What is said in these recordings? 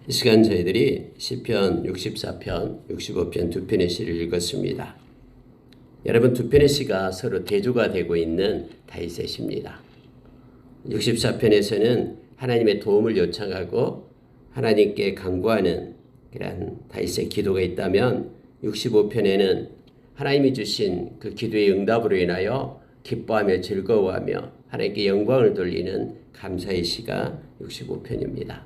이 시간 저희들이 시편 64편, 65편 두 편의 시를 읽었습니다. 여러분, 두 편의 시가 서로 대조가 되고 있는 다윗의 시입니다. 64편에서는 하나님의 도움을 요청하고 하나님께 간구하는 그런 다윗의 기도가 있다면 65편에는 하나님이 주신 그 기도의 응답으로 인하여 기뻐하며 즐거워하며 하나님께 영광을 돌리는 감사의 시가 65편입니다.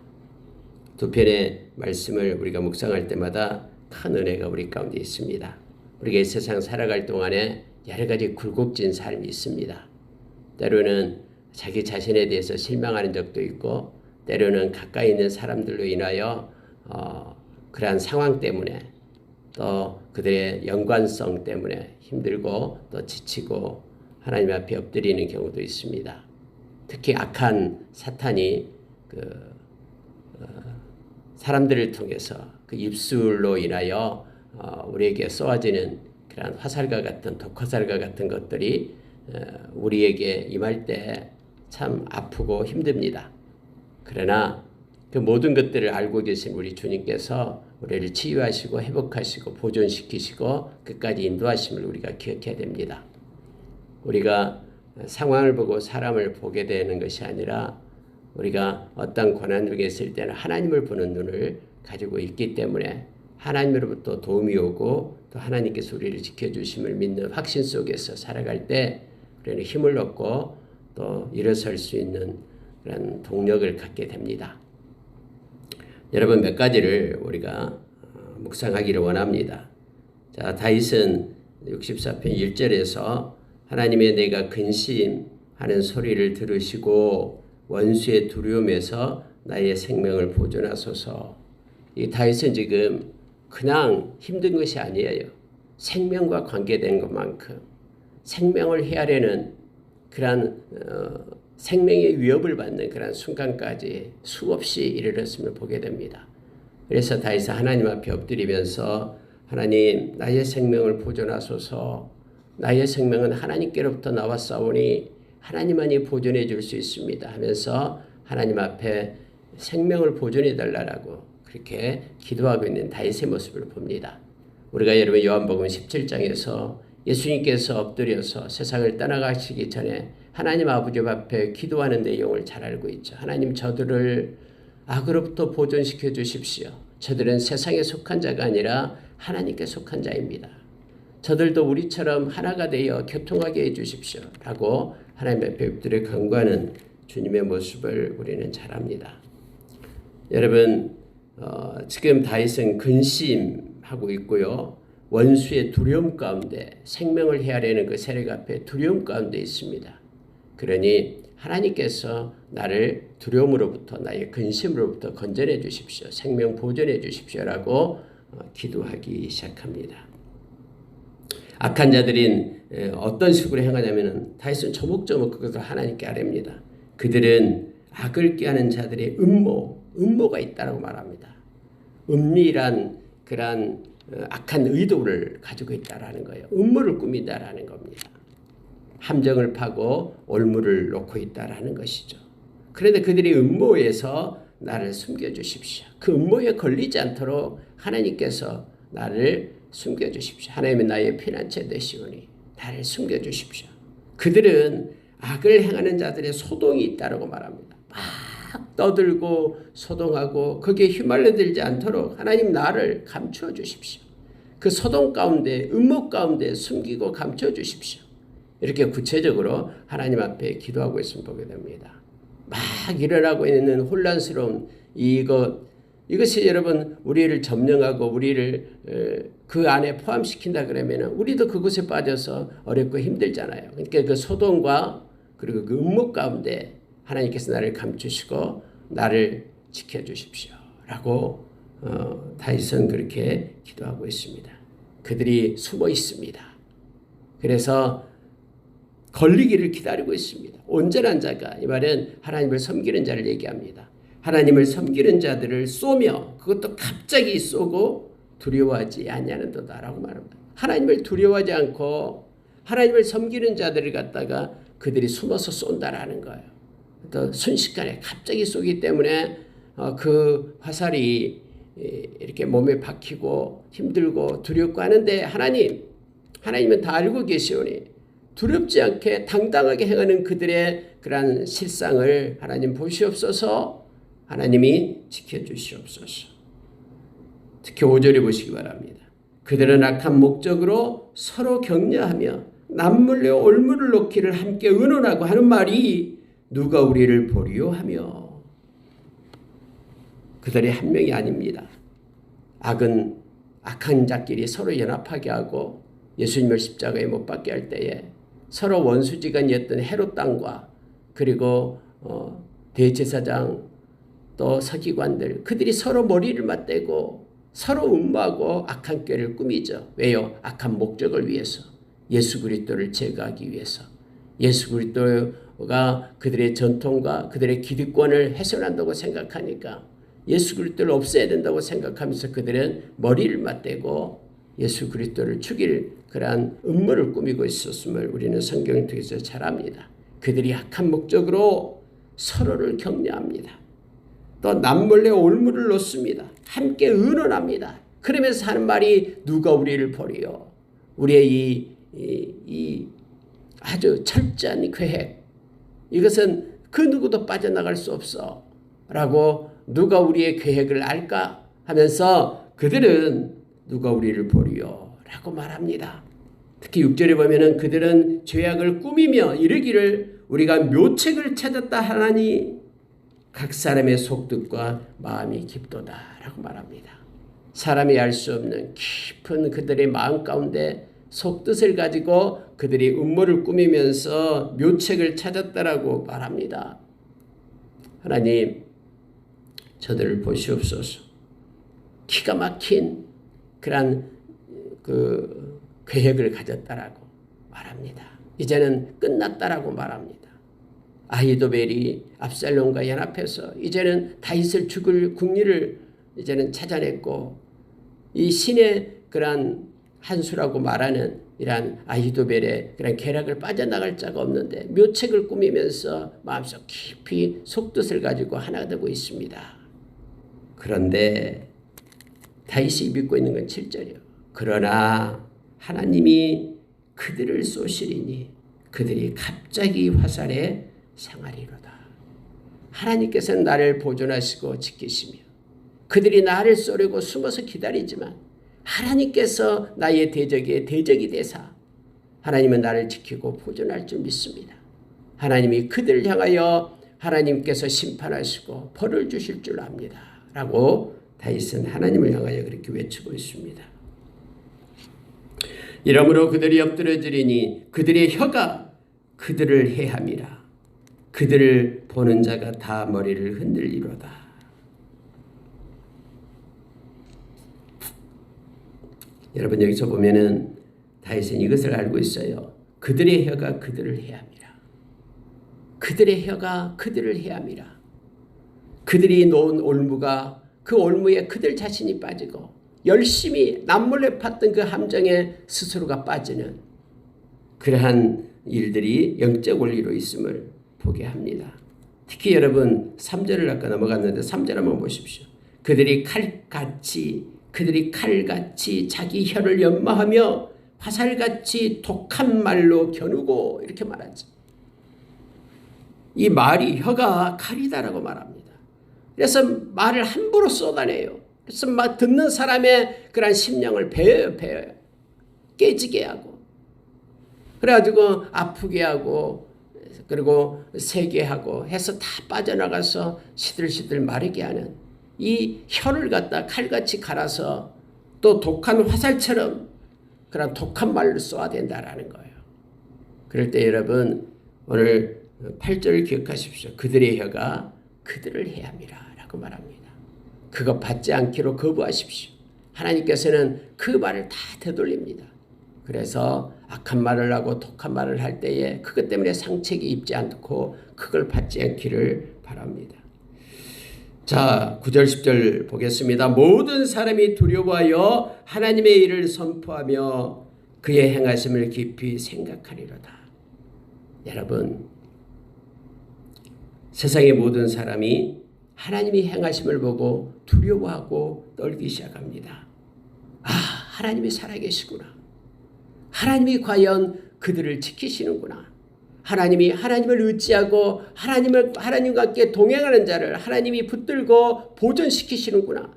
두 편의 말씀을 우리가 묵상할 때마다 큰 은혜가 우리 가운데 있습니다. 우리가 이 세상 살아갈 동안에 여러 가지 굴곡진 삶이 있습니다. 때로는 자기 자신에 대해서 실망하는 적도 있고, 때로는 가까이 있는 사람들로 인하여 그러한 상황 때문에, 또 그들의 연관성 때문에 힘들고 또 지치고 하나님 앞에 엎드리는 경우도 있습니다. 특히 악한 사탄이 사람들을 통해서 그 입술로 인하여 우리에게 쏘아지는 그런 화살과 같은 독화살과 같은 것들이 우리에게 임할 때 참 아프고 힘듭니다. 그러나 그 모든 것들을 알고 계신 우리 주님께서 우리를 치유하시고 회복하시고 보존시키시고 끝까지 인도하심을 우리가 기억해야 됩니다. 우리가 상황을 보고 사람을 보게 되는 것이 아니라 우리가 어떤 고난 중에 있을 때는 하나님을 보는 눈을 가지고 있기 때문에 하나님으로부터 도움이 오고 또 하나님께서 우리를 지켜주심을 믿는 확신 속에서 살아갈 때 우리는 힘을 얻고 또 일어설 수 있는 그런 동력을 갖게 됩니다. 여러분, 몇 가지를 우리가 묵상하기를 원합니다. 자, 다윗은 64편 1절에서 하나님의 내가 근심하는 소리를 들으시고 원수의 두려움에서 나의 생명을 보존하소서. 이 다윗은 지금 그냥 힘든 것이 아니에요. 생명과 관계된 것만큼 생명을 헤아려는 그러한 생명의 위협을 받는 그런 순간까지 수없이 이르렀음을 보게 됩니다. 그래서 다윗은 하나님 앞에 엎드리면서 하나님, 나의 생명을 보존하소서. 나의 생명은 하나님께로부터 나왔사오니 하나님만이 보존해 줄 수 있습니다 하면서 하나님 앞에 생명을 보존해 달라고 그렇게 기도하고 있는 다윗의 모습을 봅니다. 우리가 여러분 요한복음 17장에서 예수님께서 엎드려서 세상을 떠나가시기 전에 하나님 아버지 앞에 기도하는 내용을 잘 알고 있죠. 하나님, 저들을 악으로부터 보존시켜 주십시오. 저들은 세상에 속한 자가 아니라 하나님께 속한 자입니다. 저들도 우리처럼 하나가 되어 교통하게 해주십시오 라고 하나님 앞에 엎드려 간구하는 주님의 모습을 우리는 잘 압니다. 여러분, 지금 다윗은 근심하고 있고요. 원수의 두려움 가운데, 생명을 헤아리는 그 세력 앞에 두려움 가운데 있습니다. 그러니 하나님께서 나를 두려움으로부터, 나의 근심으로부터 건져내 주십시오. 생명 보존해 주십시오라고 기도하기 시작합니다. 악한 자들인 어떤 식으로 행하냐면 다윗은 조목조목 그것을 하나님께 아뢰입니다. 그들은 악을 꾀하는 자들의 음모가 있다라고 말합니다. 은밀한 그러한 악한 의도를 가지고 있다라는 거예요. 음모를 꾸민다라는 겁니다. 함정을 파고 올무를 놓고 있다라는 것이죠. 그런데 그들이 음모에서 나를 숨겨주십시오. 그 음모에 걸리지 않도록 하나님께서 나를 숨겨주십시오. 하나님은 나의 피난처 되시오니 나를 숨겨주십시오. 그들은 악을 행하는 자들의 소동이 있다라고 말합니다. 막 떠들고 소동하고 거기에 휘말려들지 않도록 하나님 나를 감추어 주십시오. 그 소동 가운데, 음모 가운데 숨기고 감추어 주십시오. 이렇게 구체적으로 하나님 앞에 기도하고 있음을 보게 됩니다. 막 일어나고 있는 혼란스러운 이것이 여러분 우리를 점령하고 우리를 그 안에 포함시킨다 그러면 우리도 그것에 빠져서 어렵고 힘들잖아요. 그러니까 그 소동과 그리고 그 음모 가운데 하나님께서 나를 감추시고 나를 지켜주십시오 라고 다윗은 그렇게 기도하고 있습니다. 그들이 숨어 있습니다. 그래서 걸리기를 기다리고 있습니다. 온전한 자가, 이 말은 하나님을 섬기는 자를 얘기합니다. 하나님을 섬기는 자들을 쏘며 그것도 갑자기 쏘고 두려워하지 아니하는도다라고 말합니다. 하나님을 두려워하지 않고 하나님을 섬기는 자들을 갖다가 그들이 숨어서 쏜다라는 거예요. 또 순식간에 갑자기 쏘기 때문에 그 화살이 이렇게 몸에 박히고 힘들고 두렵고 하는데 하나님은 다 알고 계시오니 두렵지 않게 당당하게 행하는 그들의 그러한 실상을 하나님 보시옵소서. 하나님이 지켜주시옵소서. 특히 5절에 보시기 바랍니다. 그들은 악한 목적으로 서로 격려하며 남몰래 올무를 놓기를 함께 의논하고 하는 말이 누가 우리를 보리요 하며. 그들이 한 명이 아닙니다. 악한 자끼리 서로 연합하게 하고 예수님을 십자가에 못 박게 할 때에 서로 원수지간이었던 헤롯 땅과 그리고 대제사장 또 서기관들, 그들이 서로 머리를 맞대고 서로 음모하고 악한 꾀를 꾸미죠. 왜요? 악한 목적을 위해서, 예수 그리스도를 제거하기 위해서. 예수 그리스도가 그들의 전통과 그들의 기득권을 훼손한다고 생각하니까 예수 그리스도를 없애야 된다고 생각하면서 그들은 머리를 맞대고 예수 그리스도를 죽일 그러한 음모를 꾸미고 있었음을 우리는 성경을 통해서 잘 압니다. 그들이 악한 목적으로 서로를 격려합니다. 또 남몰래 올무를 놓습니다. 함께 의논합니다. 그러면서 하는 말이 누가 우리를 보리요. 우리의 이 아주 철저한 계획, 이것은 그 누구도 빠져나갈 수 없어 라고 누가 우리의 계획을 알까 하면서 그들은 누가 우리를 보리요 라고 말합니다. 특히 6절에 보면은 그들은 죄악을 꾸미며 이르기를 우리가 묘책을 찾았다 하나니 각 사람의 속뜻과 마음이 깊도다 라고 말합니다. 사람이 알 수 없는 깊은 그들의 마음 가운데 속뜻을 가지고 그들이 음모를 꾸미면서 묘책을 찾았다라고 말합니다. 하나님, 저들을 보시옵소서. 기가 막힌 그런 계획을 가졌다라고 말합니다. 이제는 끝났다라고 말합니다. 아히도벨이 압살롬과 연합해서 이제는 다윗을 죽일 궁리를 이제는 찾아냈고, 이 신의 그러한 한수라고 말하는 이러한 아히도벨의 그런 계략을 빠져나갈 자가 없는데 묘책을 꾸미면서 마음속 깊이 속뜻을 가지고 하나 되고 있습니다. 그런데 다윗이 믿고 있는 건 7절이요. 그러나 하나님이 그들을 쏘시리니 그들이 갑자기 화살에 생하리로다. 하나님께서는 나를 보존하시고 지키시며 그들이 나를 쏘려고 숨어서 기다리지만 하나님께서 나의 대적이 되사 하나님은 나를 지키고 보존할 줄 믿습니다. 하나님이 그들을 향하여 하나님께서 심판하시고 벌을 주실 줄 압니다. 라고 다윗은 하나님을 향하여 그렇게 외치고 있습니다. 이러므로 그들이 엎드려지리니 그들의 혀가 그들을 해함이라. 그들을 보는 자가 다 머리를 흔들리로다. 여러분, 여기서 보면은 다윗은 이것을 알고 있어요. 그들의 혀가 그들을 해함이라. 그들의 혀가 그들을 해함이라. 그들이 놓은 올무가 그 올무에 그들 자신이 빠지고 열심히 남몰래 팠던 그 함정에 스스로가 빠지는 그러한 일들이 영적 원리로 있음을 보게 합니다. 특히 여러분 3절을 아까 넘어갔는데 3절 한번 보십시오. 그들이 칼같이 자기 혀를 연마하며 화살같이 독한 말로 겨누고 이렇게 말하죠. 이 말이 혀가 칼이다라고 말합니다. 그래서 말을 함부로 쏟아내요. 그래서 막 듣는 사람의 그런 심령을 베어요. 깨지게 하고 그래가지고 아프게 하고 그리고 세게 하고 해서 다 빠져나가서 시들시들 마르게 하는 이 혀를 갖다 칼같이 갈아서 또 독한 화살처럼 그런 독한 말을 쏘아야 된다라는 거예요. 그럴 때 여러분 오늘 8절을 기억하십시오. 그들의 혀가 그들을 해함이라 라고 말합니다. 그거 받지 않기로 거부하십시오. 하나님께서는 그 말을 다 되돌립니다. 그래서 악한 말을 하고 독한 말을 할 때에 그것 때문에 상책이 입지 않고 그걸 받지 않기를 바랍니다. 자, 9절 10절 보겠습니다. 모든 사람이 두려워하여 하나님의 일을 선포하며 그의 행하심을 깊이 생각하리로다. 여러분, 세상의 모든 사람이 하나님이 행하심을 보고 두려워하고 떨기 시작합니다. 아, 하나님이 살아계시구나. 하나님이 과연 그들을 지키시는구나. 하나님을 의지하고 하나님과 함께 동행하는 자를 하나님이 붙들고 보존시키시는구나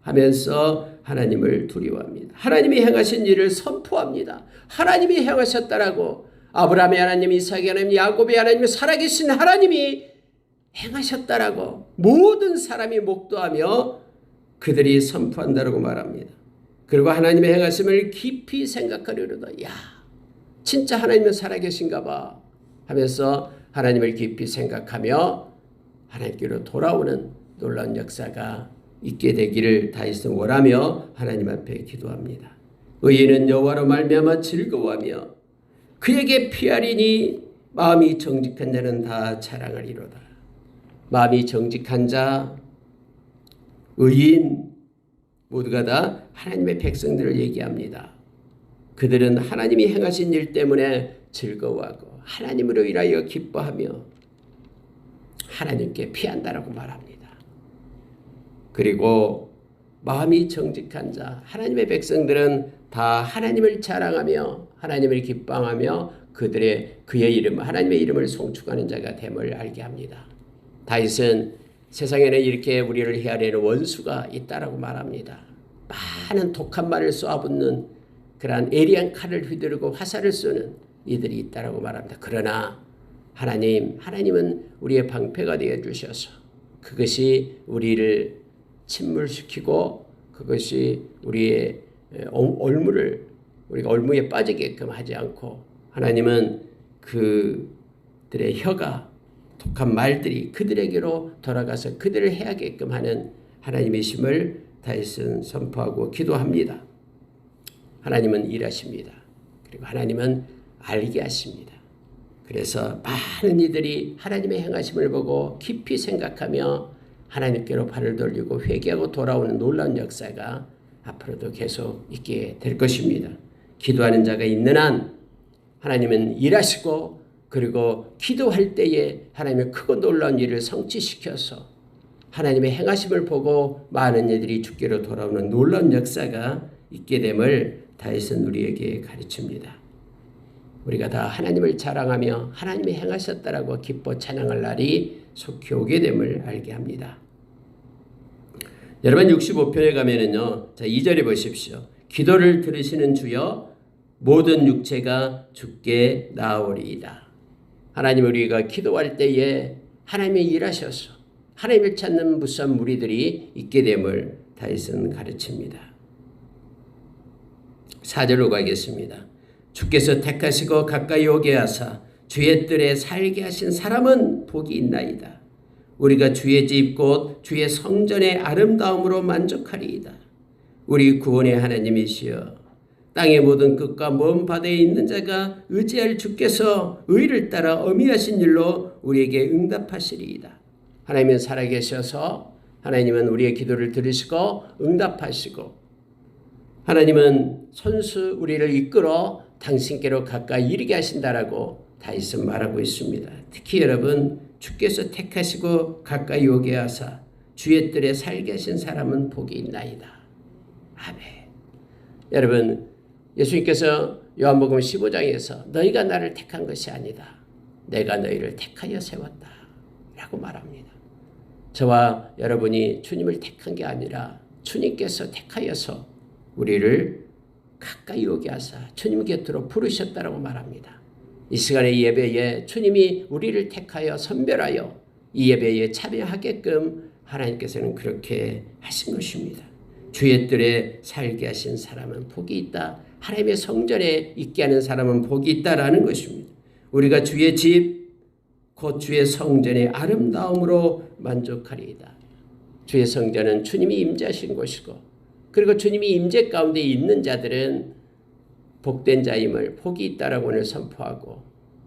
하면서 하나님을 두려워합니다. 하나님이 행하신 일을 선포합니다. 하나님이 행하셨다라고, 아브라함의 하나님, 이삭의 하나님, 야곱의 하나님, 살아계신 하나님이 행하셨다라고 모든 사람이 목도하며 그들이 선포한다라고 말합니다. 그리고 하나님의 행하심을 깊이 생각하려다, 야, 진짜 하나님은 살아계신가 봐 하면서 하나님을 깊이 생각하며 하나님께로 돌아오는 놀라운 역사가 있게 되기를 다윗은 원하며 하나님 앞에 기도합니다. 의인은 여호와로 말미암아 즐거워하며 그에게 피하리니 마음이 정직한 자는 다 자랑하리로다. 마음이 정직한 자, 의인 모두가 다 하나님의 백성들을 얘기합니다. 그들은 하나님이 행하신 일 때문에 즐거워하고 하나님으로 인하여 기뻐하며 하나님께 피한다라고 말합니다. 그리고 마음이 정직한 자, 하나님의 백성들은 다 하나님을 자랑하며 하나님을 기뻐하며 그의 이름, 하나님의 이름을 송축하는 자가 됨을 알게 합니다. 다윗은 세상에는 이렇게 우리를 헤아리는 원수가 있다라고 말합니다. 많은 독한 말을 쏘아붙는 그러한 예리한 칼을 휘두르고 화살을 쏘는 이들이 있다라고 말합니다. 그러나 하나님은 우리의 방패가 되어 주셔서 그것이 우리를 침몰시키고 그것이 우리의 우리가 올무에 빠지게끔 하지 않고, 하나님은 그들의 혀가 독한 말들이 그들에게로 돌아가서 그들을 해하게끔 하는 하나님이심을 다윗은 선포하고 기도합니다. 하나님은 일하십니다. 그리고 하나님은 알게 하십니다. 그래서 많은 이들이 하나님의 행하심을 보고 깊이 생각하며 하나님께로 발을 돌리고 회개하고 돌아오는 놀라운 역사가 앞으로도 계속 있게 될 것입니다. 기도하는 자가 있는 한 하나님은 일하시고, 그리고 기도할 때에 하나님의 크고 놀라운 일을 성취시켜서 하나님의 행하심을 보고 많은 이들이 주께로 돌아오는 놀라운 역사가 있게 됨을 다윗은 우리에게 가르칩니다. 우리가 다 하나님을 자랑하며 하나님이 행하셨다라고 기뻐 찬양할 날이 속히 오게 됨을 알게 합니다. 여러분 65편에 가면은요, 자 2절에 보십시오. 기도를 들으시는 주여 모든 육체가 주께 나아오리이다. 하나님, 우리가 기도할 때에 하나님이 일하셔서 하나님을 찾는 무수한 무리들이 있게 됨을 다윗은 가르칩니다. 4절로 가겠습니다. 주께서 택하시고 가까이 오게 하사 주의 뜰에 살게 하신 사람은 복이 있나이다. 우리가 주의 집 곧 주의 성전의 아름다움으로 만족하리이다. 우리 구원의 하나님이시여, 땅의 모든 끝과 먼 바다에 있는 자가 의지할 주께서 의를 따라 어미하신 일로 우리에게 응답하시리이다. 하나님은 살아계셔서 하나님은 우리의 기도를 들으시고 응답하시고, 하나님은 손수 우리를 이끌어 당신께로 가까이 이르게 하신다라고 다윗은 말하고 있습니다. 특히 여러분, 주께서 택하시고 가까이 오게 하사 주의 뜰에 살게 하신 사람은 복이 있나이다. 아멘. 여러분, 예수님께서 요한복음 15장에서 너희가 나를 택한 것이 아니다, 내가 너희를 택하여 세웠다 라고 말합니다. 저와 여러분이 주님을 택한 게 아니라 주님께서 택하여서 우리를 가까이 오게 하사 주님 곁으로 부르셨다라고 말합니다. 이 시간의 예배에 주님이 우리를 택하여 선별하여 이 예배에 참여하게끔 하나님께서는 그렇게 하신 것입니다. 주의 뜰에 살게 하신 사람은 복이 있다. 하나님의 성전에 있게 하는 사람은 복이 있다라는 것입니다. 우리가 주의 집 곧 주의 성전의 아름다움으로 만족하리이다. 주의 성전은 주님이 임재하신 곳이고, 그리고 주님이 임재 가운데 있는 자들은 복된 자임을, 복이 있다라고 오늘 선포하고,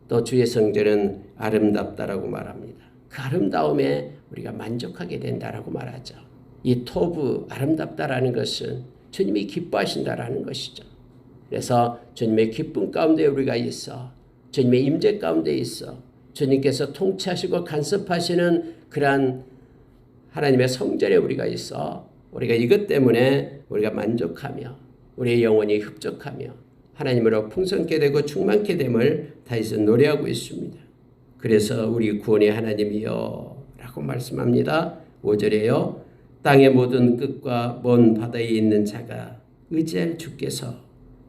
또 주의 성전은 아름답다라고 말합니다. 그 아름다움에 우리가 만족하게 된다라고 말하죠. 이 토부, 아름답다라는 것은 주님이 기뻐하신다라는 것이죠. 그래서 주님의 기쁨 가운데 우리가 있어, 주님의 임재 가운데 있어 주님께서 통치하시고 간섭하시는 그러한 하나님의 성전에 우리가 있어 우리가 이것 때문에 우리가 만족하며 우리의 영혼이 흡족하며 하나님으로 풍성케 되고 충만케 됨을 다윗은 노래하고 있습니다. 그래서 우리 구원의 하나님이여 라고 말씀합니다. 5절에요. 땅의 모든 끝과 먼 바다에 있는 자가 의지할 주께서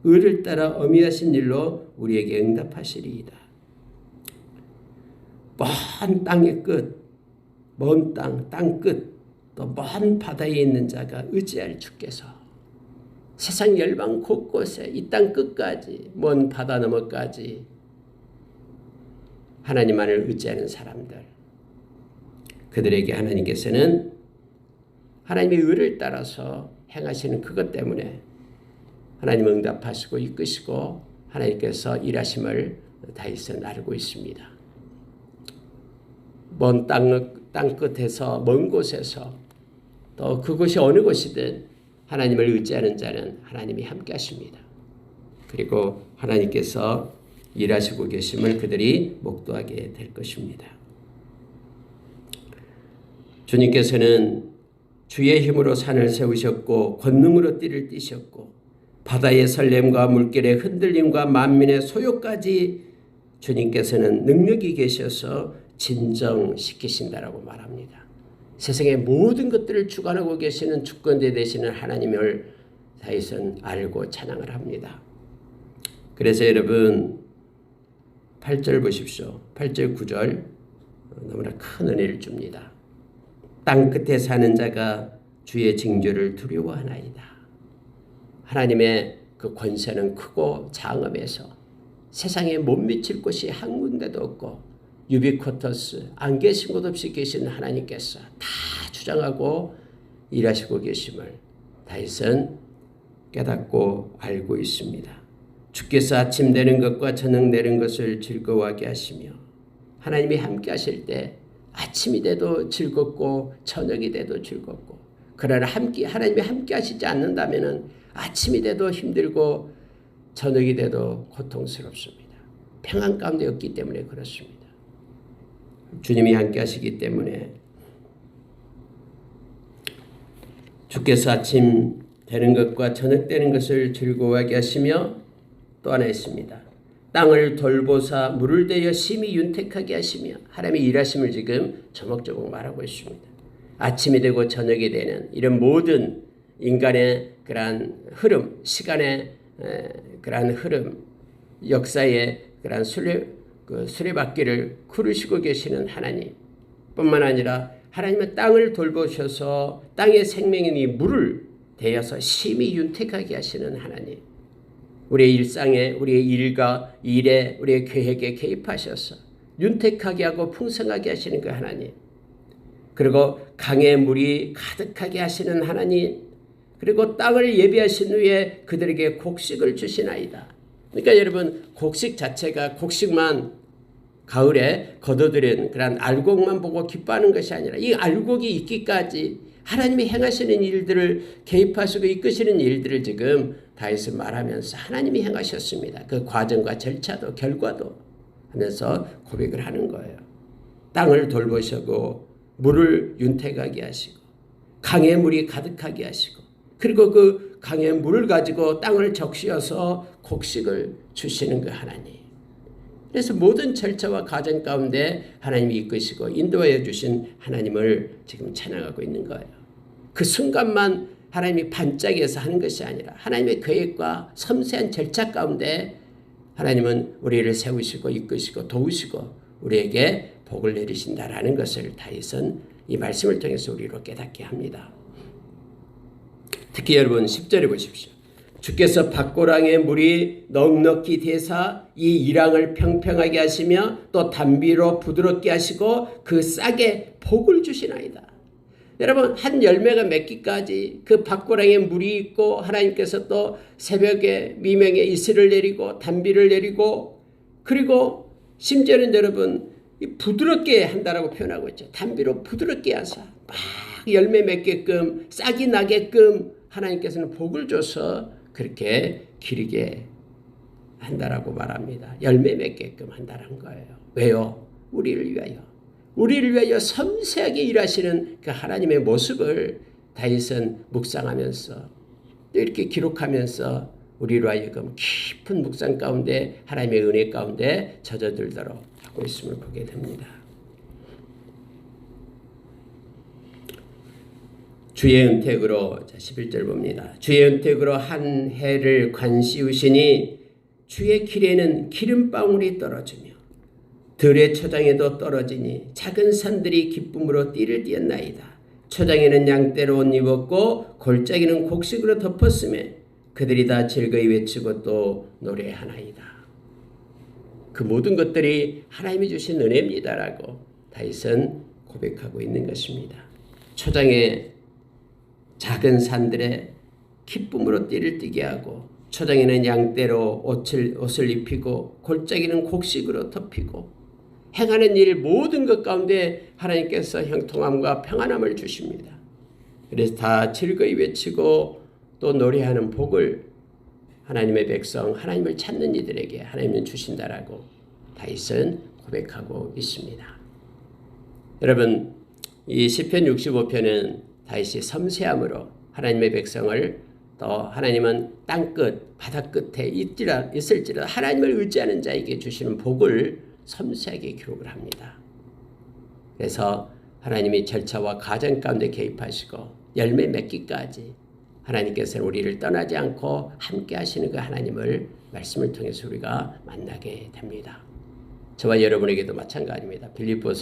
의를 따라 어미하신 일로 우리에게 응답하시리이다. 먼 땅의 끝, 먼 땅 끝, 또 먼 바다에 있는 자가 의지할 주께서 세상 열방 곳곳에 이 땅 끝까지 먼 바다 너머까지 하나님만을 의지하는 사람들, 그들에게 하나님께서는 하나님의 의를 따라서 행하시는 그것 때문에 하나님 응답하시고 이끄시고 하나님께서 일하심을 다윗은 알고 있습니다. 먼 땅 끝에서 먼 곳에서 또 그곳이 어느 곳이든 하나님을 의지하는 자는 하나님이 함께 하십니다. 그리고 하나님께서 일하시고 계심을 그들이 목도하게 될 것입니다. 주님께서는 주의 힘으로 산을 세우셨고 권능으로 띠를 띠셨고 바다의 설렘과 물결의 흔들림과 만민의 소요까지 주님께서는 능력이 계셔서 진정시키신다라고 말합니다. 세상의 모든 것들을 주관하고 계시는 주권자 되시는 하나님을 다윗은 알고 찬양을 합니다. 그래서 여러분 8절 보십시오. 8절 9절 너무나 큰 은혜를 줍니다. 땅 끝에 사는 자가 주의 징조를 두려워하나이다. 하나님의 그 권세는 크고 장엄해서 세상에 못 미칠 곳이 한 군데도 없고 유비쿼터스 안 계신 곳 없이 계신 하나님께서 다 주장하고 일하시고 계심을 다윗은 깨닫고 알고 있습니다. 주께서 아침 되는 것과 저녁 되는 것을 즐거워하게 하시며 하나님이 함께 하실 때 아침이 돼도 즐겁고 저녁이 돼도 즐겁고 그러나 하나님이 함께 하시지 않는다면 아침이 돼도 힘들고 저녁이 돼도 고통스럽습니다. 평안 가운데 없기 때문에 그렇습니다. 주님이 함께 하시기 때문에 주께서 아침 되는 것과 저녁 되는 것을 즐거워하게 하시며 또 하나 있습니다. 땅을 돌보사 물을 대여 심히 윤택하게 하시며 하나님의 일하심을 지금 조목조목 말하고 있습니다. 아침이 되고 저녁이 되는 이런 모든 인간의 그러한 흐름, 시간의 그러한 흐름, 역사의 그러한 수레바퀴를 구르시고 계시는 하나님 뿐만 아니라 하나님은 땅을 돌보셔서 땅의 생명인 이 물을 대어서 심히 윤택하게 하시는 하나님, 우리의 일상에 우리의 일과 일에 우리의 계획에 개입하셔서 윤택하게 하고 풍성하게 하시는 그 하나님, 그리고 강의 물이 가득하게 하시는 하나님, 그리고 땅을 예비하신 후에 그들에게 곡식을 주시나이다. 그러니까 여러분 곡식 자체가 곡식만 가을에 거둬들인 그런 알곡만 보고 기뻐하는 것이 아니라 이 알곡이 있기까지 하나님이 행하시는 일들을 개입하시고 이끄시는 일들을 지금 다윗은 말하면서 하나님이 행하셨습니다. 그 과정과 절차도 결과도 하면서 고백을 하는 거예요. 땅을 돌보시고 물을 윤택하게 하시고 강의 물이 가득하게 하시고 그리고 그 강의 물을 가지고 땅을 적시어서 곡식을 주시는 그 하나님. 그래서 모든 절차와 과정 가운데 하나님이 이끄시고 인도하여 주신 하나님을 지금 찬양하고 있는 거예요. 그 순간만 하나님이 반짝여서 하는 것이 아니라 하나님의 계획과 섬세한 절차 가운데 하나님은 우리를 세우시고 이끄시고 도우시고 우리에게 복을 내리신다라는 것을 다윗은 이 말씀을 통해서 우리로 깨닫게 합니다. 특히 여러분 10절에 보십시오. 주께서 밭고랑의 물이 넉넉히 대사 이 이랑을 평평하게 하시며 또 단비로 부드럽게 하시고 그 싹에 복을 주시나이다. 여러분 한 열매가 맺기까지 그 밭고랑에 물이 있고 하나님께서 또 새벽에 미명에 이슬을 내리고 단비를 내리고 그리고 심지어는 여러분 부드럽게 한다라고 표현하고 있죠. 단비로 부드럽게 하사 막 열매 맺게끔 싹이 나게끔 하나님께서는 복을 줘서 그렇게 기르게 한다라고 말합니다. 열매 맺게끔 한다는 거예요. 왜요? 우리를 위하여. 우리를 위하여 섬세하게 일하시는 그 하나님의 모습을 다윗은 묵상하면서 또 이렇게 기록하면서 우리로 하여금 깊은 묵상 가운데 하나님의 은혜 가운데 젖어들도록 하고 있음을 보게 됩니다. 주의 은택으로 11절 봅니다. 주의 은택으로 한 해를 관시우시니 주의 길에는 기름방울이 떨어지며 들의 초장에도 떨어지니 작은 산들이 기쁨으로 띠를 띠었나이다. 초장에는 양떼로 옷 입었고 골짜기는 곡식으로 덮었으며 그들이 다 즐거이 외치고 또 노래하나이다. 그 모든 것들이 하나님이 주신 은혜입니다라고 다윗은 고백하고 있는 것입니다. 초장에 작은 산들에 기쁨으로 띠를 띠게 하고 초장에는 양떼로 옷을 입히고 골짜기는 곡식으로 덮이고 행하는 일 모든 것 가운데 하나님께서 형통함과 평안함을 주십니다. 그래서 다 즐거이 외치고 또 노래하는 복을 하나님의 백성, 하나님을 찾는 이들에게 하나님은 주신다라고 다윗은 고백하고 있습니다. 여러분, 이 시편 65편은 다윗이 섬세함으로 하나님의 백성을 또 하나님은 땅끝, 바다끝에 있을지라도 하나님을 의지하는 자에게 주시는 복을 섬세하게 기록을 합니다. 그래서 하나님이 절차와 과정 가운데 개입하시고 열매 맺기까지 하나님께서는 우리를 떠나지 않고 함께 하시는 그 하나님을 말씀을 통해서 우리가 만나게 됩니다. 저와 여러분에게도 마찬가지입니다. 빌립보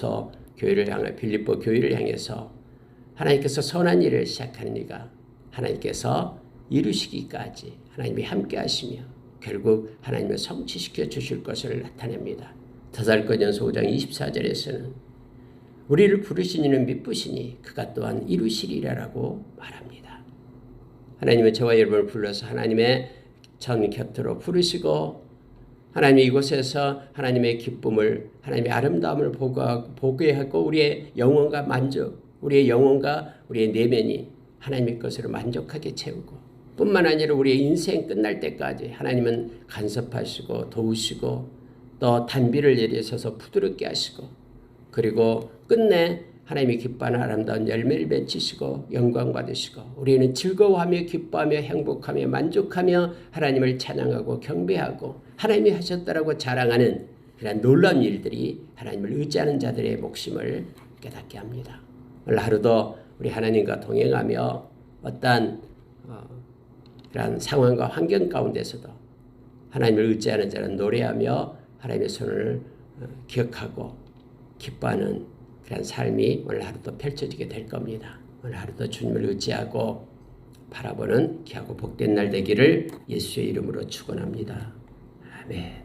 교회를 향해서 하나님께서 선한 일을 시작하는 이가 하나님께서 이루시기까지 하나님이 함께 하시며 결국 하나님을 성취시켜 주실 것을 나타냅니다. 데살로니가전서 5장 24절에서는 우리를 부르신 이는 미쁘시니 그가 또한 이루시리라라고 말합니다. 하나님은 저와 여러분을 불러서 하나님의 전 곁으로 부르시고 하나님이 이곳에서 하나님의 기쁨을 하나님의 아름다움을 보게 하고 우리의 영혼과 우리의 영혼과 우리의 내면이 하나님의 것으로 만족하게 채우고 뿐만 아니라 우리의 인생 끝날 때까지 하나님은 간섭하시고 도우시고 또 단비를 내리셔서 부드럽게 하시고 그리고 끝내 하나님이 기뻐하는 아름다운 열매를 맺히시고 영광 받으시고 우리는 즐거워하며 기뻐하며 행복하며 만족하며 하나님을 찬양하고 경배하고 하나님이 하셨다라고 자랑하는 그런 놀라운 일들이 하나님을 의지하는 자들의 목심을 깨닫게 합니다. 오늘 하루도 우리 하나님과 동행하며 어떠한 그런 상황과 환경 가운데서도 하나님을 의지하는 자는 노래하며 하나님의 손을 기억하고 기뻐하는 그런 삶이 오늘 하루도 펼쳐지게 될 겁니다. 오늘 하루도 주님을 의지하고 바라보는 귀하고 복된 날 되기를 예수의 이름으로 축원합니다. 아멘.